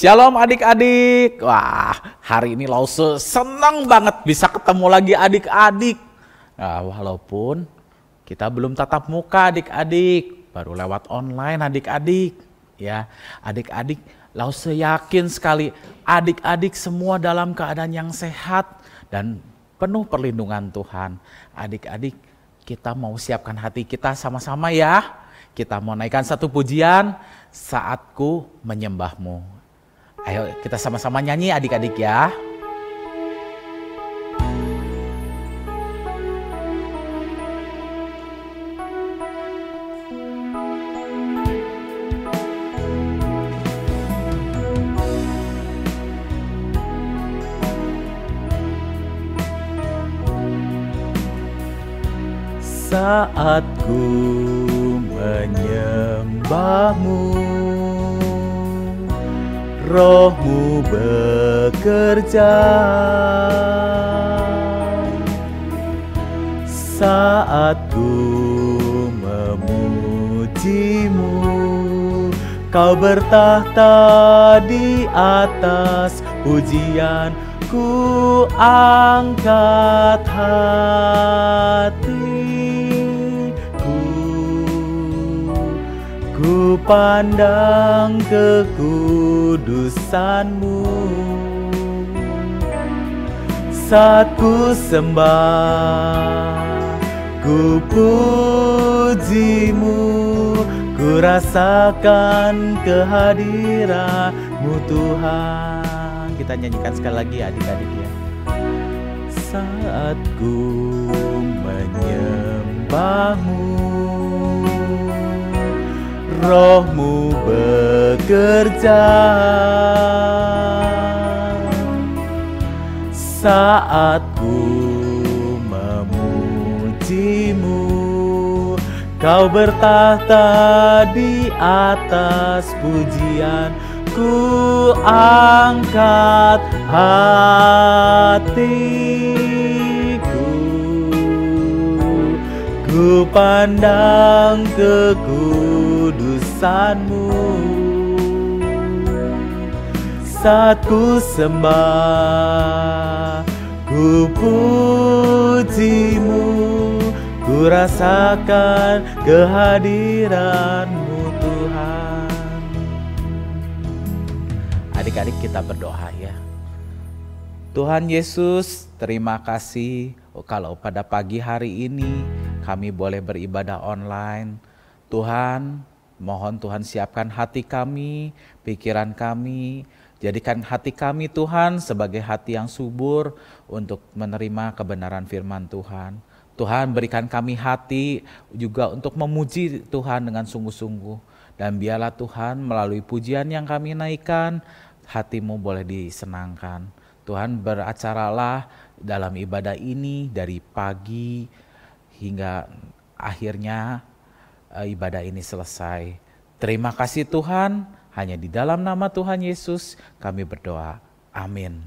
Shalom adik-adik. Wah, hari ini Lause senang banget bisa ketemu lagi adik-adik. Nah, walaupun kita belum tatap muka adik-adik, baru lewat online adik-adik. Ya, adik-adik, Lause yakin sekali adik-adik semua dalam keadaan yang sehat dan penuh perlindungan Tuhan. Adik-adik, kita mau siapkan hati kita sama-sama ya. Kita mau naikkan satu pujian, Saatku Menyembahmu. Ayo kita sama-sama nyanyi adik-adik ya. Saatku menyembahmu, Rohmu bekerja. Saatku memujimu, Kau bertahta di atas pujian. Ku angkat hatiku, ku pandang kekudusan-Mu. Saat ku sembah, ku puji-Mu, ku rasakan kehadiran-Mu Tuhan. Kita nyanyikan sekali lagi adik-adik ya. Saat ku menyembah-Mu, Roh-Mu bekerja. Saat ku memuji-Mu, Kau bertahta di atas pujian. Ku angkat hatiku, ku pandang kekudusan-Mu. Saat ku sembah, ku puji-Mu, ku rasakan kehadiran-Mu Tuhan. Adik-adik kita berdoa ya. Tuhan Yesus, terima kasih kalau pada pagi hari ini kami boleh beribadah online. Tuhan, mohon Tuhan siapkan hati kami, pikiran kami. Jadikan hati kami Tuhan sebagai hati yang subur untuk menerima kebenaran firman Tuhan. Tuhan berikan kami hati juga untuk memuji Tuhan dengan sungguh-sungguh. Dan biarlah Tuhan melalui pujian yang kami naikkan, hati-Mu boleh disenangkan. Tuhan beracaralah dalam ibadah ini dari pagi hingga akhirnya ibadah ini selesai. Terima kasih Tuhan, hanya di dalam nama Tuhan Yesus kami berdoa. Amin.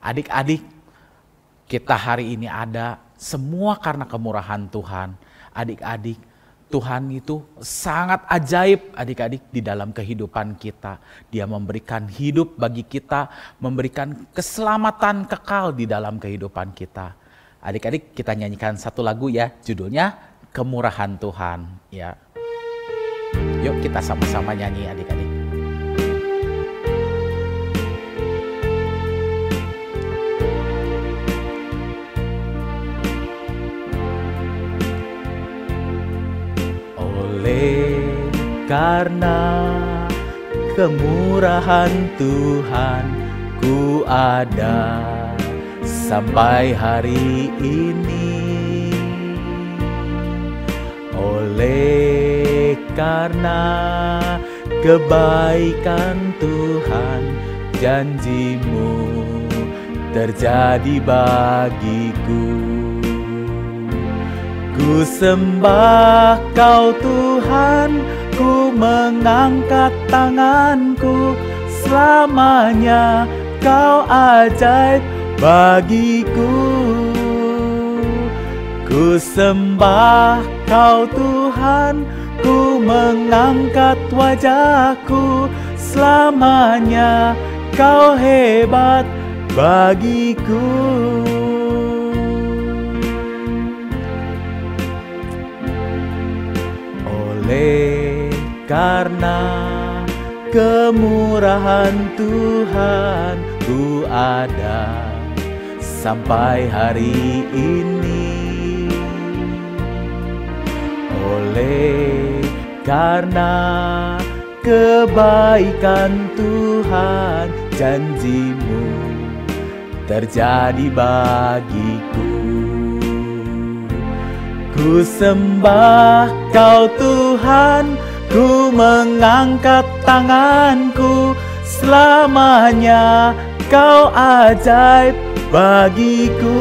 Adik-adik, kita hari ini ada semua karena kemurahan Tuhan. Adik-adik, Tuhan itu sangat ajaib adik-adik di dalam kehidupan kita. Dia memberikan hidup bagi kita, memberikan keselamatan kekal di dalam kehidupan kita. Adik-adik kita nyanyikan satu lagu ya, judulnya Kemurahan Tuhan. Ya. Yuk kita sama-sama nyanyi adik-adik. Karena kemurahan Tuhan ku ada sampai hari ini. Oleh karena kebaikan Tuhan, janji-Mu terjadi bagiku. Ku sembah Kau Tuhan, ku mengangkat tanganku, selamanya Kau ajaib bagiku. Ku sembah Kau Tuhan, ku mengangkat wajahku, selamanya Kau hebat bagiku. Oleh karena kemurahan Tuhan, ku ada sampai hari ini. Oleh karena kebaikan Tuhan, janji-Mu terjadi bagiku. Ku sembah Kau Tuhan, ku mengangkat tanganku, selamanya Kau ajaib bagiku.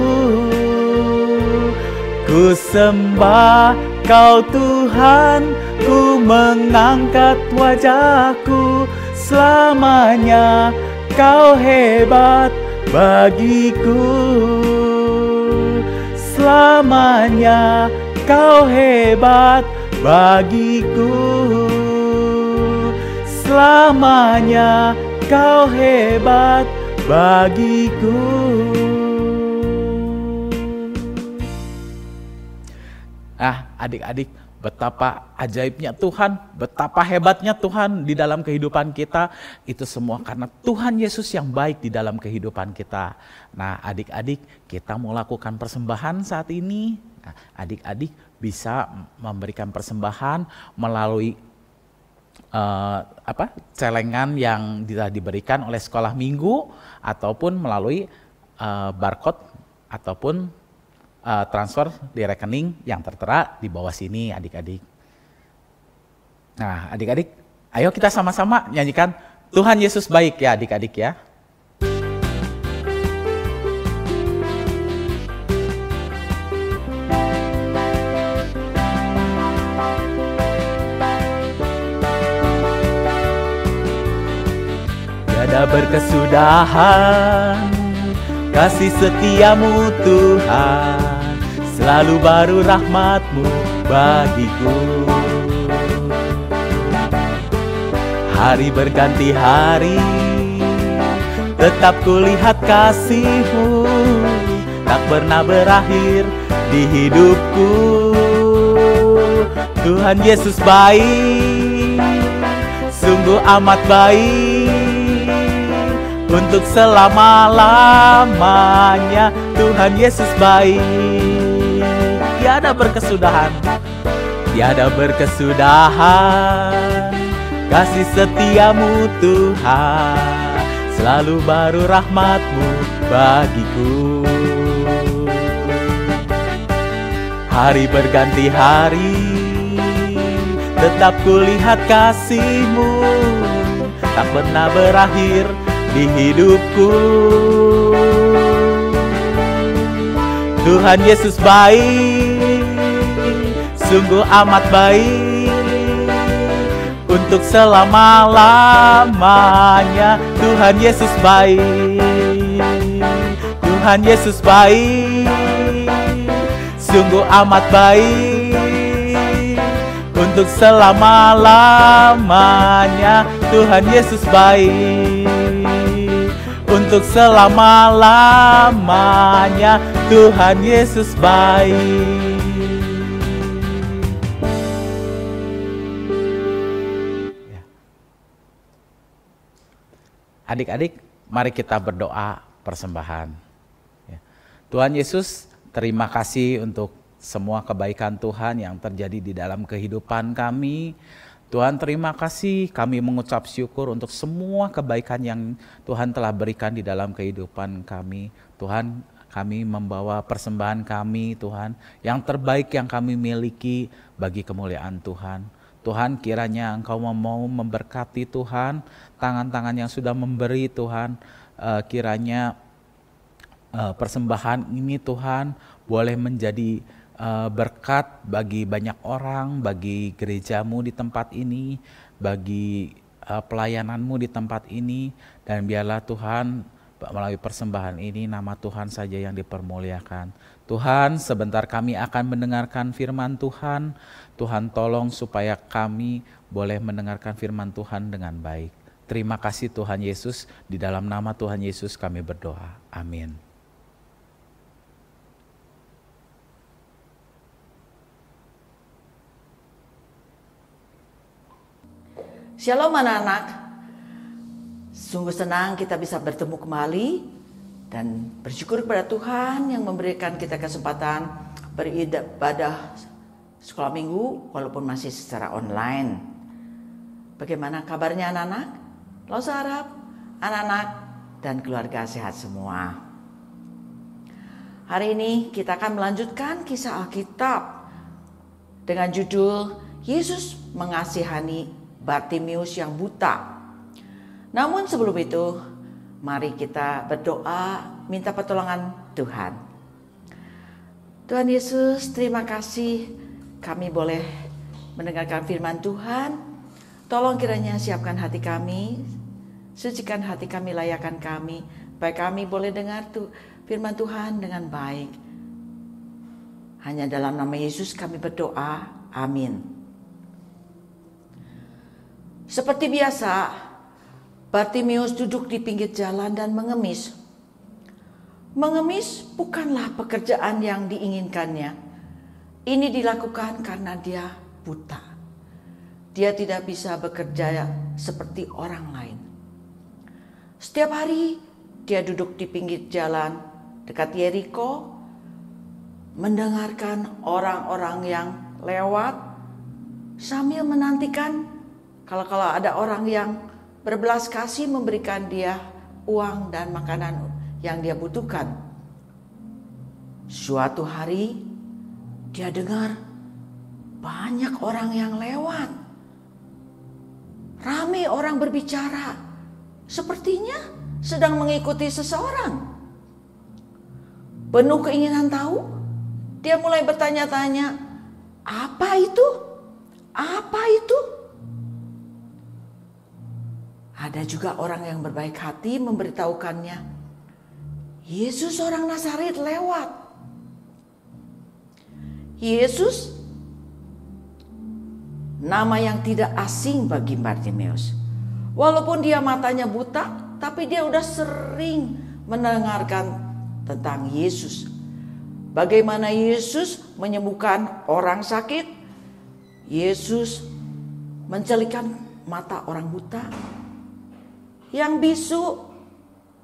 Ku sembah Kau Tuhan, ku mengangkat wajahku, selamanya Kau hebat bagiku. Selamanya Kau hebat bagiku. Selamanya Kau hebat bagiku. Adik-adik, betapa ajaibnya Tuhan, betapa hebatnya Tuhan di dalam kehidupan kita. Itu semua karena Tuhan Yesus yang baik di dalam kehidupan kita. Nah, adik-adik, kita mau lakukan persembahan saat ini. Nah, adik-adik bisa memberikan persembahan melalui celengan yang diberikan oleh sekolah minggu, ataupun melalui barcode ataupun transfer di rekening yang tertera di bawah sini, adik-adik. Nah, adik-adik, ayo kita sama-sama nyanyikan Tuhan Yesus baik ya, adik-adik ya. Tiada berkesudahan kasih setiamu Tuhan, selalu baru rahmat-Mu bagiku. Hari berganti hari, tetap kulihat kasih-Mu, tak pernah berakhir di hidupku. Tuhan Yesus baik, sungguh amat baik, untuk selama-lamanya. Tuhan Yesus baik, tiada berkesudahan, tiada berkesudahan kasih setiamu Tuhan, selalu baru rahmat-Mu bagiku. Hari berganti hari, tetap kulihat kasih-Mu, tak pernah berakhir di hidupku. Tuhan Yesus baik, sungguh amat baik, untuk selama-lamanya. Tuhan Yesus baik, Tuhan Yesus baik, sungguh amat baik, untuk selama-lamanya. Tuhan Yesus baik, untuk selama-lamanya. Tuhan Yesus baik. Adik-adik, mari kita berdoa persembahan. Tuhan Yesus, terima kasih untuk semua kebaikan Tuhan yang terjadi di dalam kehidupan kami. Tuhan, terima kasih, kami mengucap syukur untuk semua kebaikan yang Tuhan telah berikan di dalam kehidupan kami. Tuhan, kami membawa persembahan kami, Tuhan, yang terbaik yang kami miliki bagi kemuliaan Tuhan. Tuhan, kiranya Engkau mau memberkati Tuhan, tangan-tangan yang sudah memberi Tuhan, kiranya persembahan ini Tuhan boleh menjadi berkat bagi banyak orang, bagi gereja-Mu di tempat ini, bagi pelayanan-Mu di tempat ini, dan biarlah Tuhan melalui persembahan ini nama Tuhan saja yang dipermuliakan. Tuhan, sebentar kami akan mendengarkan firman Tuhan. Tuhan, tolong supaya kami boleh mendengarkan firman Tuhan dengan baik. Terima kasih Tuhan Yesus, di dalam nama Tuhan Yesus kami berdoa. Amin. Shalom anak-anak, sungguh senang kita bisa bertemu kembali dan bersyukur kepada Tuhan yang memberikan kita kesempatan beribadah sekolah minggu walaupun masih secara online. Bagaimana kabarnya anak-anak? Lalu harap anak-anak dan keluarga sehat semua. Hari ini kita akan melanjutkan kisah Alkitab dengan judul Yesus mengasihani Bartimius yang buta. Namun sebelum itu, mari kita berdoa minta pertolongan Tuhan. Tuhan Yesus, terima kasih kami boleh mendengarkan firman Tuhan. Tolong kiranya siapkan hati kami, sucikan hati kami, layakkan kami, supaya kami boleh dengar firman Tuhan dengan baik. Hanya dalam nama Yesus kami berdoa, amin. Seperti biasa, Bartimius duduk di pinggir jalan dan mengemis. Mengemis bukanlah pekerjaan yang diinginkannya. Ini dilakukan karena dia buta. Dia tidak bisa bekerja seperti orang lain. Setiap hari dia duduk di pinggir jalan dekat Yeriko, mendengarkan orang-orang yang lewat sambil menantikan kalau ada orang yang berbelas kasih memberikan dia uang dan makanan yang dia butuhkan. Suatu hari dia dengar banyak orang yang lewat. Ramai orang berbicara, sepertinya sedang mengikuti seseorang. Penuh keinginan tahu, dia mulai bertanya-tanya, apa itu? Apa itu? Ada juga orang yang berbaik hati memberitahukannya, Yesus orang Nazaret lewat. Yesus, nama yang tidak asing bagi Bartimius. Walaupun dia matanya buta, tapi dia udah sering mendengarkan tentang Yesus. Bagaimana Yesus menyembuhkan orang sakit, Yesus mencelikkan mata orang buta, yang bisu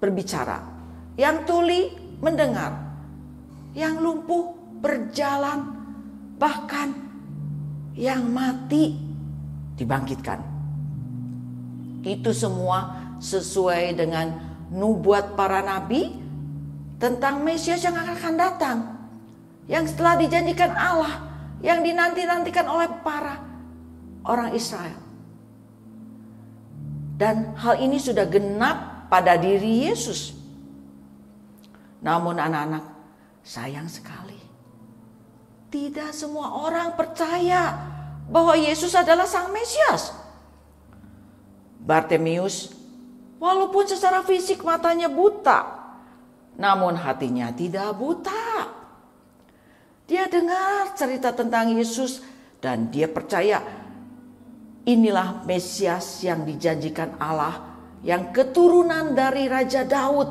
berbicara, yang tuli mendengar, yang lumpuh berjalan, bahkan yang mati dibangkitkan. Itu semua sesuai dengan nubuat para nabi tentang Mesias yang akan datang, yang setelah dijanjikan Allah, yang dinanti-nantikan oleh para orang Israel. Dan hal ini sudah genap pada diri Yesus. Namun anak-anak, sayang sekali, tidak semua orang percaya bahwa Yesus adalah Sang Mesias. Bartimius, walaupun secara fisik matanya buta, namun hatinya tidak buta. Dia dengar cerita tentang Yesus dan dia percaya inilah Mesias yang dijanjikan Allah, yang keturunan dari Raja Daud.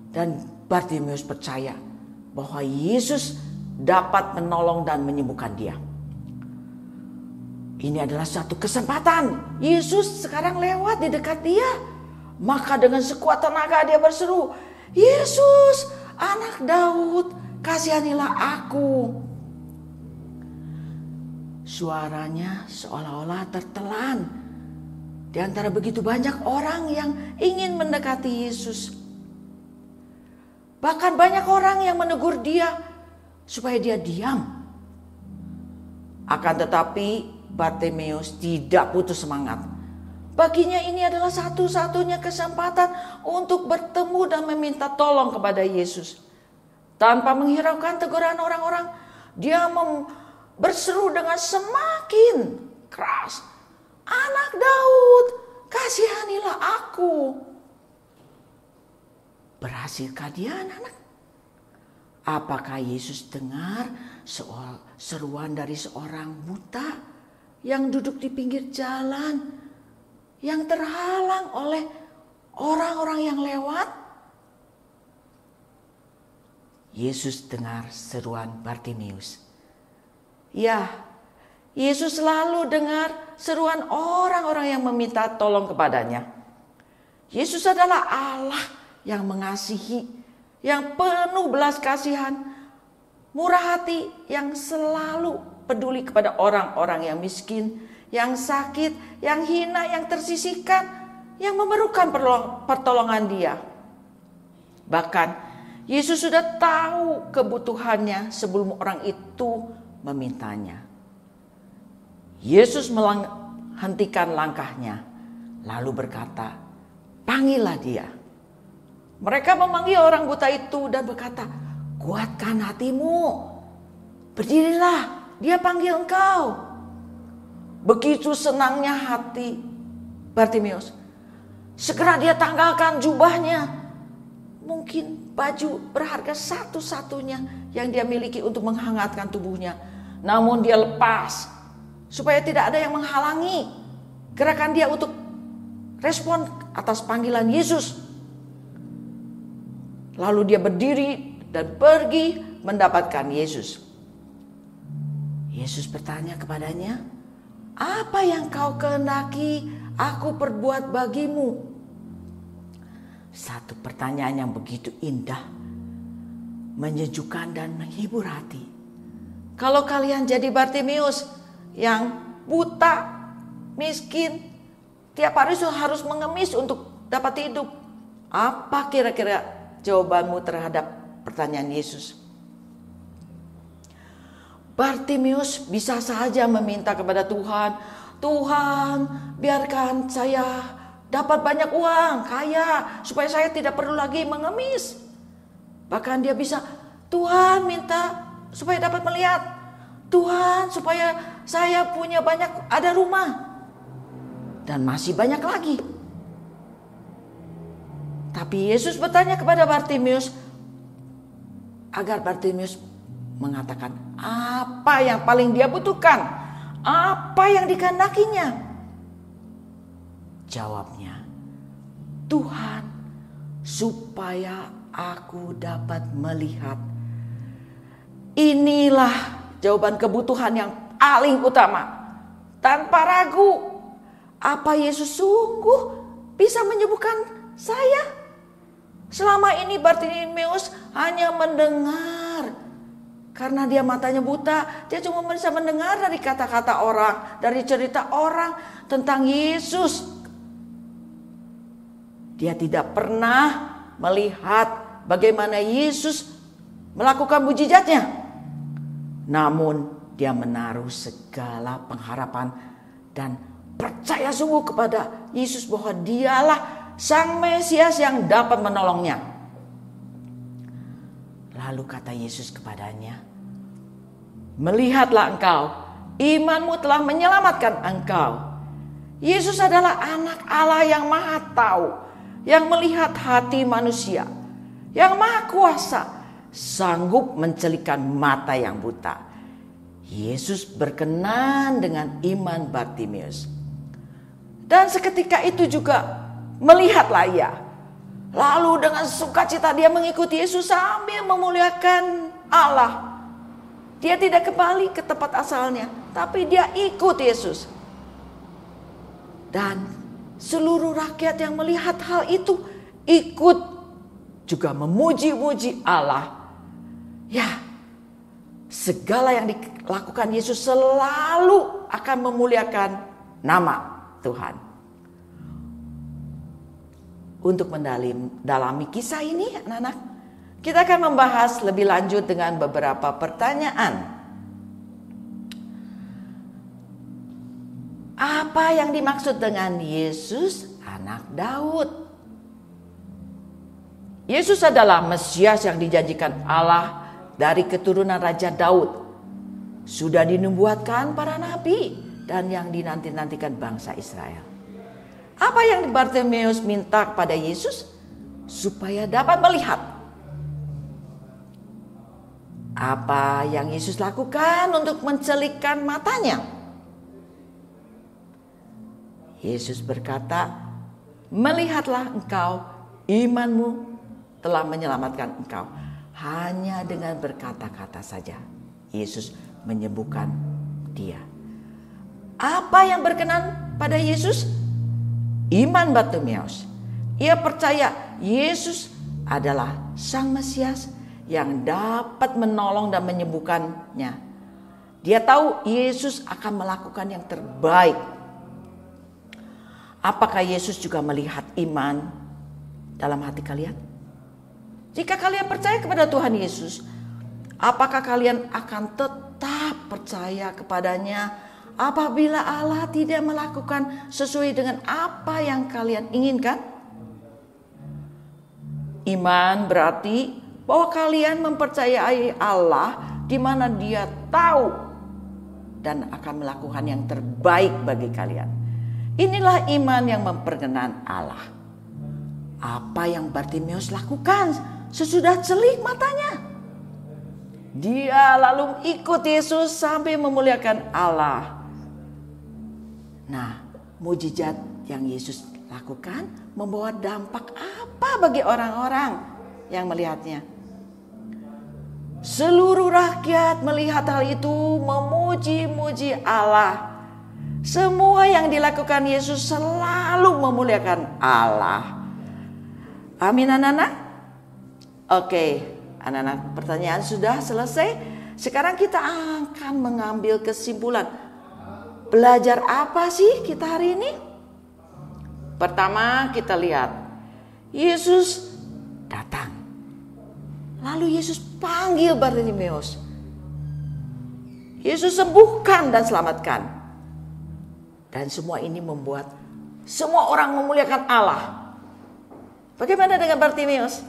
Dan Bartimius percaya bahwa Yesus dapat menolong dan menyembuhkan dia. Ini adalah satu kesempatan. Yesus sekarang lewat di dekat dia. Maka dengan sekuat tenaga dia berseru, Yesus, anak Daud, kasihanilah aku. Suaranya seolah-olah tertelan di antara begitu banyak orang yang ingin mendekati Yesus. Bahkan banyak orang yang menegur dia supaya dia diam. Akan tetapi Bartimius tidak putus semangat. Baginya ini adalah satu-satunya kesempatan untuk bertemu dan meminta tolong kepada Yesus. Tanpa menghiraukan teguran orang-orang, dia berseru dengan semakin keras, anak Daud, kasihanilah aku. Berhasilkah dia anak-anak? Apakah Yesus dengar seruan dari seorang buta yang duduk di pinggir jalan, yang terhalang oleh orang-orang yang lewat. Yesus dengar seruan Bartimius. Ya, Yesus selalu dengar seruan orang-orang yang meminta tolong kepadanya. Yesus adalah Allah yang mengasihi, yang penuh belas kasihan, murah hati, yang selalu peduli kepada orang-orang yang miskin, yang sakit, yang hina, yang tersisihkan, yang memerlukan pertolongan Dia. Bahkan Yesus sudah tahu kebutuhannya sebelum orang itu memintanya. Yesus menghentikan langkahnya, lalu berkata, "Panggillah dia." Mereka memanggil orang buta itu dan berkata, "Kuatkan hatimu, berdirilah, dia panggil engkau." Begitu senangnya hati Bartimius. Segera dia tanggalkan jubahnya. Mungkin baju berharga satu-satunya yang dia miliki untuk menghangatkan tubuhnya. Namun dia lepas supaya tidak ada yang menghalangi gerakan dia untuk respon atas panggilan Yesus. Lalu dia berdiri dan pergi mendapatkan Yesus. Yesus bertanya kepadanya, "Apa yang kau kehendaki aku perbuat bagimu?" Satu pertanyaan yang begitu indah, menyejukkan dan menghibur hati. Kalau kalian jadi Bartimius yang buta, miskin, tiap hari harus mengemis untuk dapat hidup, apa kira-kira jawabanmu terhadap pertanyaan Yesus? Bartimius bisa saja meminta kepada Tuhan, "Tuhan, biarkan saya dapat banyak uang, kaya, supaya saya tidak perlu lagi mengemis." Bahkan dia bisa, "Tuhan, minta supaya dapat melihat. Tuhan, supaya saya punya banyak, ada rumah." Dan masih banyak lagi. Tapi Yesus bertanya kepada Bartimius agar Bartimius mengatakan apa yang paling dia butuhkan, apa yang dikehendakinya. Jawabnya, "Tuhan, supaya aku dapat melihat." Inilah jawaban kebutuhan yang paling utama. Tanpa ragu, apa Yesus sungguh bisa menyembuhkan saya? Selama ini Bartimius hanya mendengar. Karena dia matanya buta, dia cuma bisa mendengar dari kata-kata orang, dari cerita orang tentang Yesus. Dia tidak pernah melihat bagaimana Yesus melakukan mujizatnya. Namun dia menaruh segala pengharapan dan percaya sungguh kepada Yesus bahwa dialah Sang Mesias yang dapat menolongnya. Lalu kata Yesus kepadanya, "Melihatlah engkau, imanmu telah menyelamatkan engkau." Yesus adalah anak Allah yang maha tahu, yang melihat hati manusia, yang maha kuasa, sanggup mencelikkan mata yang buta. Yesus berkenan dengan iman Bartimius. Dan seketika itu juga melihatlah ia. Lalu dengan sukacita dia mengikuti Yesus sambil memuliakan Allah. Dia tidak kembali ke tempat asalnya, tapi dia ikut Yesus. Dan seluruh rakyat yang melihat hal itu ikut juga memuji-muji Allah. Ya, segala yang dilakukan Yesus selalu akan memuliakan nama Tuhan. Untuk mendalami kisah ini, anak-anak, kita akan membahas lebih lanjut dengan beberapa pertanyaan. Apa yang dimaksud dengan Yesus anak Daud? Yesus adalah Mesias yang dijanjikan Allah dari keturunan Raja Daud. Sudah dinubuatkan para nabi dan yang dinanti-nantikan bangsa Israel. Apa yang Bartimius minta kepada Yesus? Supaya dapat melihat. Apa yang Yesus lakukan untuk mencelikkan matanya? Yesus berkata, "Melihatlah engkau, imanmu telah menyelamatkan engkau." Hanya dengan berkata-kata saja Yesus menyembuhkan dia. Apa yang berkenan pada Yesus? Iman Bartimeus. Ia percaya Yesus adalah Sang Mesias yang dapat menolong dan menyembuhkannya. Dia tahu Yesus akan melakukan yang terbaik. Apakah Yesus juga melihat iman dalam hati kalian? Jika kalian percaya kepada Tuhan Yesus, apakah kalian akan tetap percaya kepadanya apabila Allah tidak melakukan sesuai dengan apa yang kalian inginkan? Iman berarti bahwa kalian mempercayai Allah di mana Dia tahu dan akan melakukan yang terbaik bagi kalian. Inilah iman yang memperkenan Allah. Apa yang Bartimeus lakukan sesudah celik matanya? Dia lalu ikut Yesus sambil memuliakan Allah. Nah, mujizat yang Yesus lakukan membawa dampak apa bagi orang-orang yang melihatnya? Seluruh rakyat melihat hal itu memuji-muji Allah. Semua yang dilakukan Yesus selalu memuliakan Allah. Amin anak-anak? Oke, anak-anak, pertanyaan sudah selesai. Sekarang kita akan mengambil kesimpulan. Belajar apa sih kita hari ini? Pertama kita lihat, Yesus datang. Lalu Yesus panggil Bartimeus. Yesus sembuhkan dan selamatkan. Dan semua ini membuat semua orang memuliakan Allah. Bagaimana dengan Bartimeus?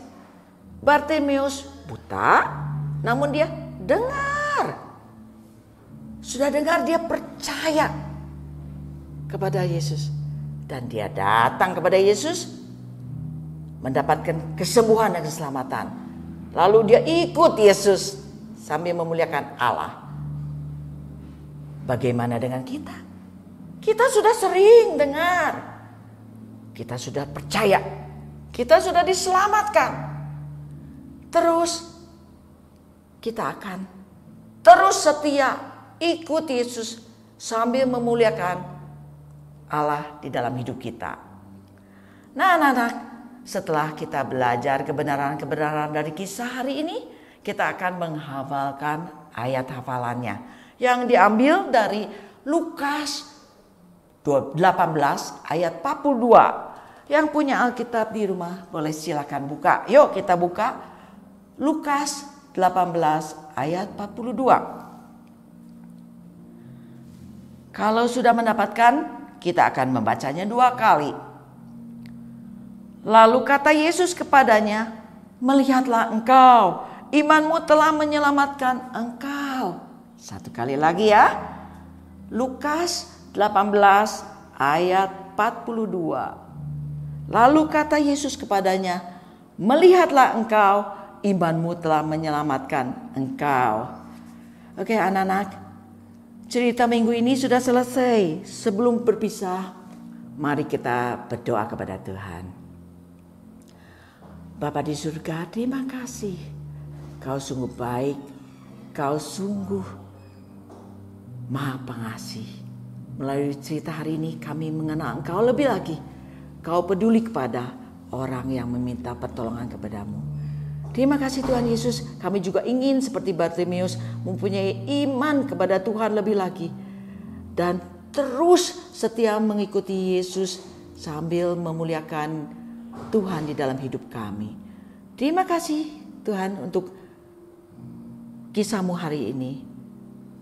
Bartimeus buta, namun dia dengar. Sudah dengar, dia percaya kepada Yesus. Dan dia datang kepada Yesus, mendapatkan kesembuhan dan keselamatan. Lalu dia ikut Yesus sambil memuliakan Allah. Bagaimana dengan kita? Kita sudah sering dengar. Kita sudah percaya. Kita sudah diselamatkan. Terus kita akan terus setia ikut Yesus sambil memuliakan Allah di dalam hidup kita. Nah anak-anak, setelah kita belajar kebenaran-kebenaran dari kisah hari ini, kita akan menghafalkan ayat hafalannya yang diambil dari Lukas 18 ayat 42. Yang punya Alkitab di rumah boleh silakan buka. Yuk kita buka Lukas 18 ayat 42. Kalau sudah mendapatkan, kita akan membacanya 2 kali. Lalu kata Yesus kepadanya, "Melihatlah engkau, imanmu telah menyelamatkan engkau." 1 kali lagi ya. Lukas 18 ayat 42. Lalu kata Yesus kepadanya, "Melihatlah engkau, imanmu telah menyelamatkan engkau." Oke anak-anak, cerita minggu ini sudah selesai. Sebelum berpisah, mari kita berdoa kepada Tuhan. Bapa di surga, terima kasih. Kau sungguh baik, Kau sungguh Maha Pengasih. Melalui cerita hari ini kami mengenal Engkau lebih lagi. Kau peduli kepada orang yang meminta pertolongan kepadamu. Terima kasih Tuhan Yesus. Kami juga ingin seperti Bartimeus mempunyai iman kepada Tuhan lebih lagi. Dan terus setia mengikuti Yesus sambil memuliakan Tuhan di dalam hidup kami. Terima kasih Tuhan untuk kisah-Mu hari ini.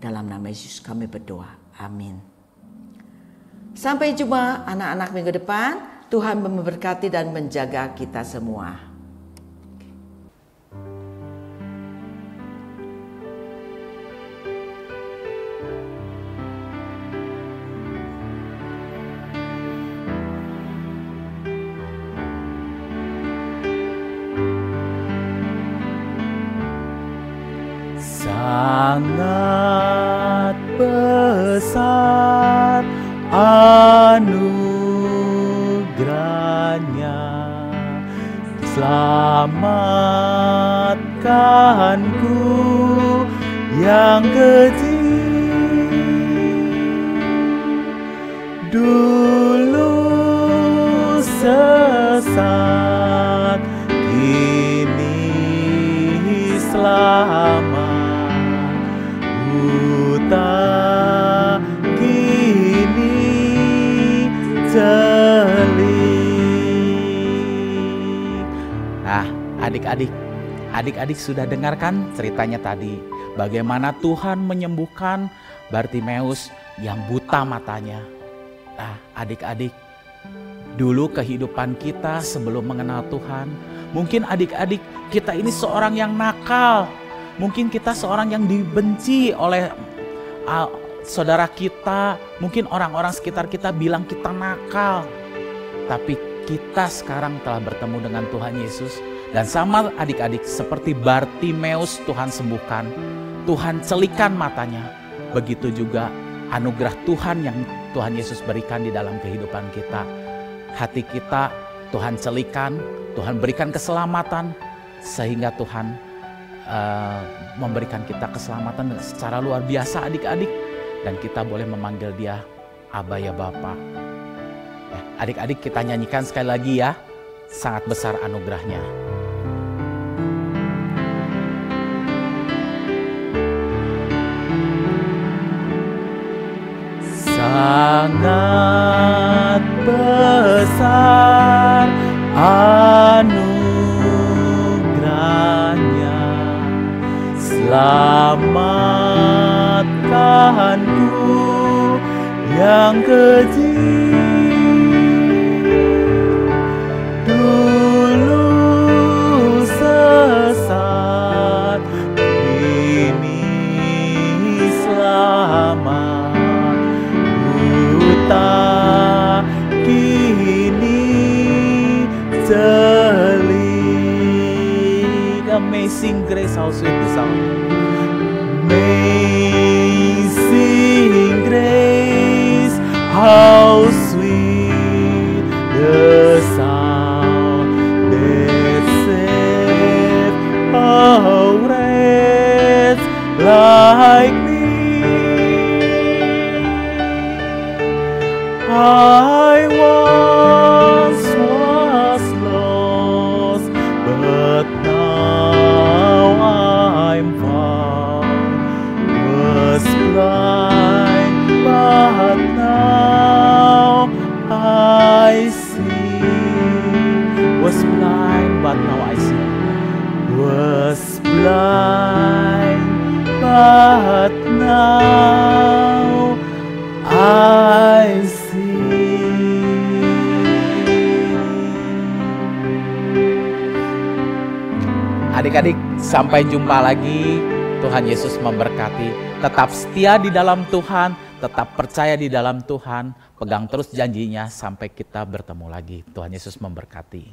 Dalam nama Yesus kami berdoa. Amin. Sampai jumpa anak-anak minggu depan. Tuhan memberkati dan menjaga kita semua. Sangat besar anugerah selamatkanku yang kecil. Dulu sesat, kini selamat. Buta, kini celik. Nah, adik-adik sudah dengarkan ceritanya tadi. Bagaimana Tuhan menyembuhkan Bartimeus yang buta matanya. Nah, adik-adik, dulu kehidupan kita sebelum mengenal Tuhan, mungkin adik-adik kita ini seorang yang nakal. Mungkin kita seorang yang dibenci oleh saudara kita. Mungkin orang-orang sekitar kita bilang kita nakal. Tapi kita sekarang telah bertemu dengan Tuhan Yesus. Dan sama adik-adik seperti Bartimeus Tuhan sembuhkan. Tuhan celikan matanya. Begitu juga anugerah Tuhan yang Tuhan Yesus berikan di dalam kehidupan kita. Hati kita Tuhan celikan, Tuhan berikan keselamatan, sehingga Tuhan memberikan kita keselamatan secara luar biasa adik-adik. Dan kita boleh memanggil dia Aba ya Bapa. Adik-adik kita nyanyikan sekali lagi ya, sangat besar anugerahnya. Sangat besar anugerahnya, selamatkanku yang kecil. Dulu sesat, kini selamat. Buta, kini celik. Amazing grace, how sweet the sound. Amazing grace, how sweet the sound that saved a wretch like me. I once was lost, but now I'm found. Was blind, but now I see. Was blind, but now I see. Was blind, but now I see. Adik-adik, sampai jumpa lagi. Tuhan Yesus memberkati. Tetap setia di dalam Tuhan, tetap percaya di dalam Tuhan, pegang terus janjinya sampai kita bertemu lagi. Tuhan Yesus memberkati.